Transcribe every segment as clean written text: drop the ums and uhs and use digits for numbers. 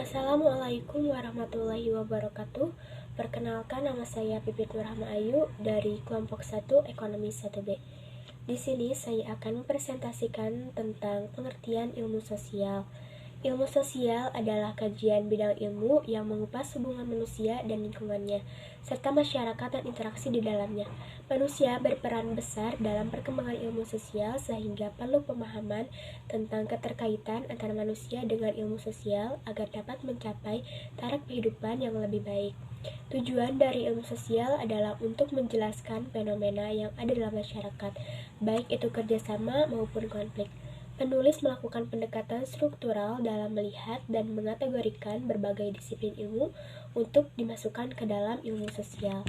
Assalamualaikum warahmatullahi wabarakatuh. Perkenalkan, nama saya Pipit Nurhama Ayu dari kelompok 1 Ekonomi 1B. Di sini saya akan mempresentasikan tentang pengertian ilmu sosial. Ilmu sosial adalah kajian bidang ilmu yang mengupas hubungan manusia dan lingkungannya, serta masyarakat dan interaksi di dalamnya. Manusia berperan besar dalam perkembangan ilmu sosial sehingga perlu pemahaman tentang keterkaitan antara manusia dengan ilmu sosial agar dapat mencapai taraf kehidupan yang lebih baik. Tujuan dari ilmu sosial adalah untuk menjelaskan fenomena yang ada dalam masyarakat, baik itu kerjasama maupun konflik. Penulis melakukan pendekatan struktural dalam melihat dan mengategorikan berbagai disiplin ilmu untuk dimasukkan ke dalam ilmu sosial.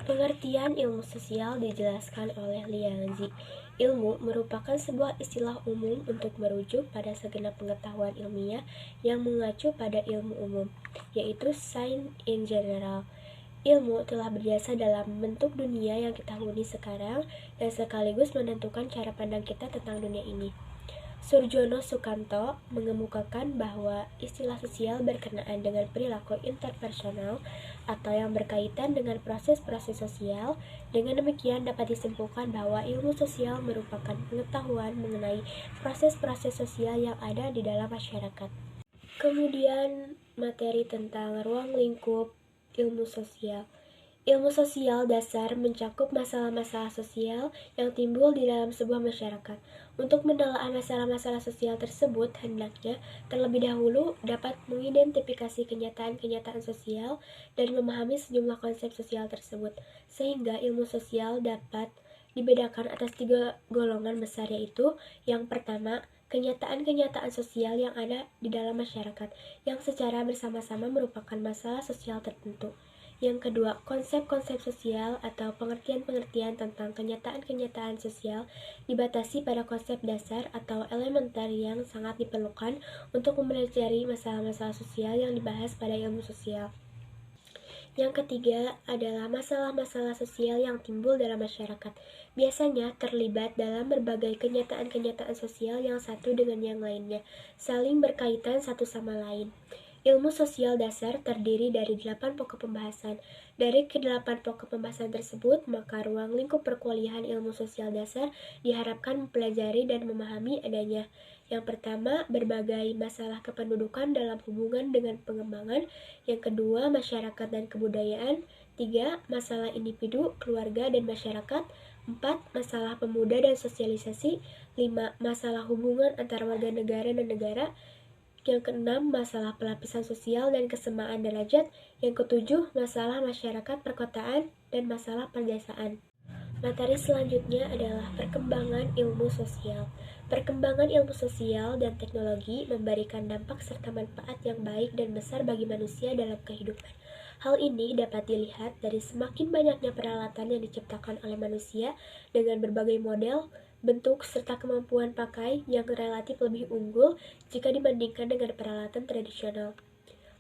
Pengertian ilmu sosial dijelaskan oleh Lianzi. Ilmu merupakan sebuah istilah umum untuk merujuk pada segenap pengetahuan ilmiah yang mengacu pada ilmu umum, yaitu science in general. Ilmu telah berjasa dalam membentuk dunia yang kita huni sekarang dan sekaligus menentukan cara pandang kita tentang dunia ini. Surjono Sukanto mengemukakan bahwa istilah sosial berkenaan dengan perilaku interpersonal atau yang berkaitan dengan proses-proses sosial. Dengan demikian dapat disimpulkan bahwa ilmu sosial merupakan pengetahuan mengenai proses-proses sosial yang ada di dalam masyarakat. Kemudian materi tentang ruang lingkup ilmu sosial. Ilmu sosial dasar mencakup masalah-masalah sosial yang timbul di dalam sebuah masyarakat. Untuk menelaah masalah-masalah sosial tersebut, hendaknya terlebih dahulu dapat mengidentifikasi kenyataan-kenyataan sosial dan memahami sejumlah konsep sosial tersebut, sehingga ilmu sosial dapat dibedakan atas 3 golongan besar, yaitu yang pertama, kenyataan-kenyataan sosial yang ada di dalam masyarakat, yang secara bersama-sama merupakan masalah sosial tertentu. Yang kedua, konsep-konsep sosial atau pengertian-pengertian tentang kenyataan-kenyataan sosial dibatasi pada konsep dasar atau elementer yang sangat diperlukan untuk mempelajari masalah-masalah sosial yang dibahas pada ilmu sosial. Yang ketiga adalah masalah-masalah sosial yang timbul dalam masyarakat. Biasanya terlibat dalam berbagai kenyataan-kenyataan sosial yang satu dengan yang lainnya, saling berkaitan satu sama lain. Ilmu sosial dasar terdiri dari 8 pokok pembahasan. Dari ke-8 pokok pembahasan tersebut, maka ruang lingkup perkuliahan ilmu sosial dasar diharapkan mempelajari dan memahami adanya. Yang pertama, berbagai masalah kependudukan dalam hubungan dengan pengembangan. Yang kedua, masyarakat dan kebudayaan. 3, masalah individu, keluarga, dan masyarakat. 4, masalah pemuda dan sosialisasi. 5, masalah hubungan antara warga negara dan negara. Yang keenam, masalah pelapisan sosial dan kesemaan derajat. Yang ketujuh, masalah masyarakat perkotaan dan masalah perdesaan. Materi selanjutnya adalah perkembangan ilmu sosial. Perkembangan ilmu sosial dan teknologi memberikan dampak serta manfaat yang baik dan besar bagi manusia dalam kehidupan. Hal ini dapat dilihat dari semakin banyaknya peralatan yang diciptakan oleh manusia dengan berbagai model, bentuk, serta kemampuan pakai yang relatif lebih unggul jika dibandingkan dengan peralatan tradisional.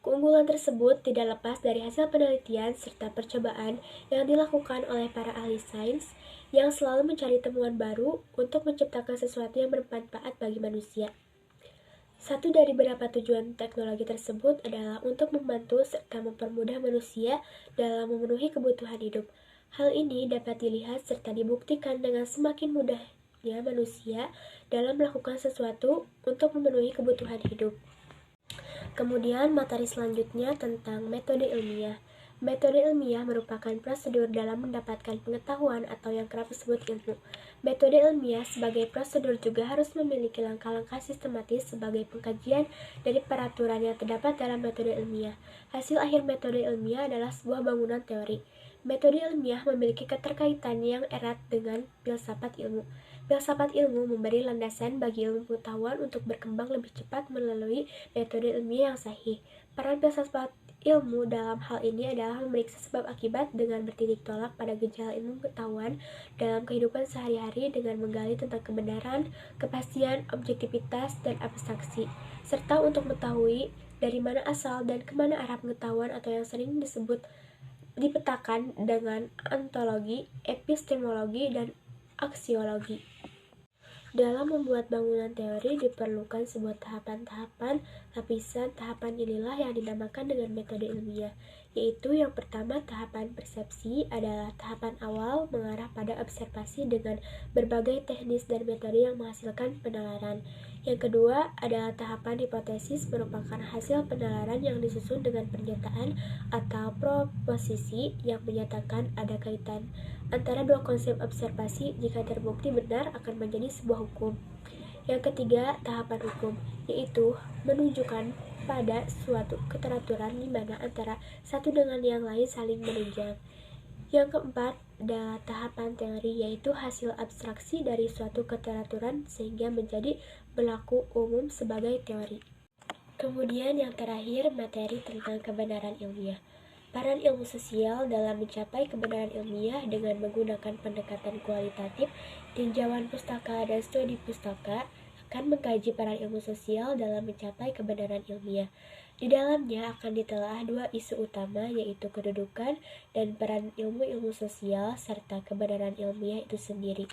Keunggulan tersebut tidak lepas dari hasil penelitian serta percobaan yang dilakukan oleh para ahli sains yang selalu mencari temuan baru untuk menciptakan sesuatu yang bermanfaat bagi manusia. Satu dari beberapa tujuan teknologi tersebut adalah untuk membantu serta mempermudah manusia dalam memenuhi kebutuhan hidup. Hal ini dapat dilihat serta dibuktikan dengan semakin mudahnya manusia dalam melakukan sesuatu untuk memenuhi kebutuhan hidup. Kemudian materi selanjutnya tentang metode ilmiah. Metode ilmiah merupakan prosedur dalam mendapatkan pengetahuan atau yang kerap disebut ilmu. Metode ilmiah sebagai prosedur juga harus memiliki langkah-langkah sistematis sebagai pengkajian dari peraturan yang terdapat dalam metode ilmiah. Hasil akhir metode ilmiah adalah sebuah bangunan teori. Metode ilmiah memiliki keterkaitan yang erat dengan filsafat ilmu. Filsafat ilmu memberi landasan bagi ilmu pengetahuan untuk berkembang lebih cepat melalui metode ilmiah yang sahih. Peran filsafat ilmu dalam hal ini adalah memeriksa sebab akibat dengan bertitik tolak pada gejala ilmu pengetahuan dalam kehidupan sehari-hari dengan menggali tentang kebenaran, kepastian, objektivitas, dan abstraksi, serta untuk mengetahui dari mana asal dan kemana arah pengetahuan atau yang sering disebut dipetakan dengan ontologi, epistemologi, dan aksiologi. Dalam membuat bangunan teori diperlukan sebuah tahapan-tahapan, lapisan tahapan inilah yang dinamakan dengan metode ilmiah, yaitu yang pertama tahapan persepsi adalah tahapan awal mengarah pada observasi dengan berbagai teknis dan metode yang menghasilkan penalaran. Yang kedua adalah tahapan hipotesis merupakan hasil penalaran yang disusun dengan pernyataan atau proposisi yang menyatakan ada kaitan antara dua konsep observasi. Jika terbukti benar akan menjadi sebuah hukum. Yang ketiga, tahapan hukum, yaitu menunjukkan pada suatu keteraturan di mana antara satu dengan yang lain saling menunjang. Yang keempat adalah tahapan teori, yaitu hasil abstraksi dari suatu keteraturan sehingga menjadi berlaku umum sebagai teori. Kemudian yang terakhir, materi tentang kebenaran ilmiah. Peran ilmu sosial dalam mencapai kebenaran ilmiah dengan menggunakan pendekatan kualitatif, tinjauan pustaka, dan studi pustaka akan mengkaji peran ilmu sosial dalam mencapai kebenaran ilmiah. Di dalamnya akan ditelaah dua isu utama, yaitu kedudukan dan peran ilmu-ilmu sosial serta kebenaran ilmiah itu sendiri.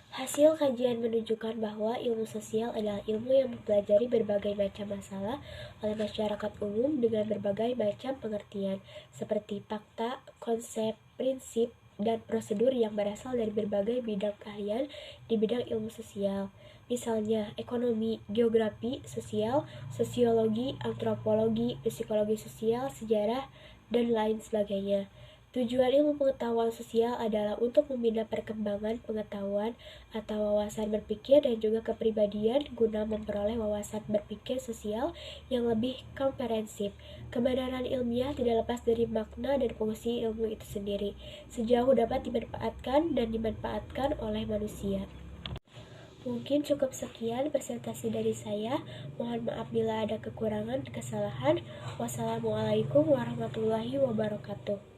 Hasil kajian menunjukkan bahwa ilmu sosial adalah ilmu yang mempelajari berbagai macam masalah oleh masyarakat umum dengan berbagai macam pengertian, seperti fakta, konsep, prinsip, dan prosedur yang berasal dari berbagai bidang keahlian di bidang ilmu sosial. Misalnya, ekonomi, geografi, sosial, sosiologi, antropologi, psikologi sosial, sejarah, dan lain sebagainya. Tujuan ilmu pengetahuan sosial adalah untuk membina perkembangan pengetahuan atau wawasan berpikir dan juga kepribadian guna memperoleh wawasan berpikir sosial yang lebih komprehensif. Kebenaran ilmiah tidak lepas dari makna dan fungsi ilmu itu sendiri, sejauh dapat dimanfaatkan dan dimanfaatkan oleh manusia. Mungkin cukup sekian presentasi dari saya. Mohon maaf bila ada kekurangan dan kesalahan. Wassalamualaikum warahmatullahi wabarakatuh.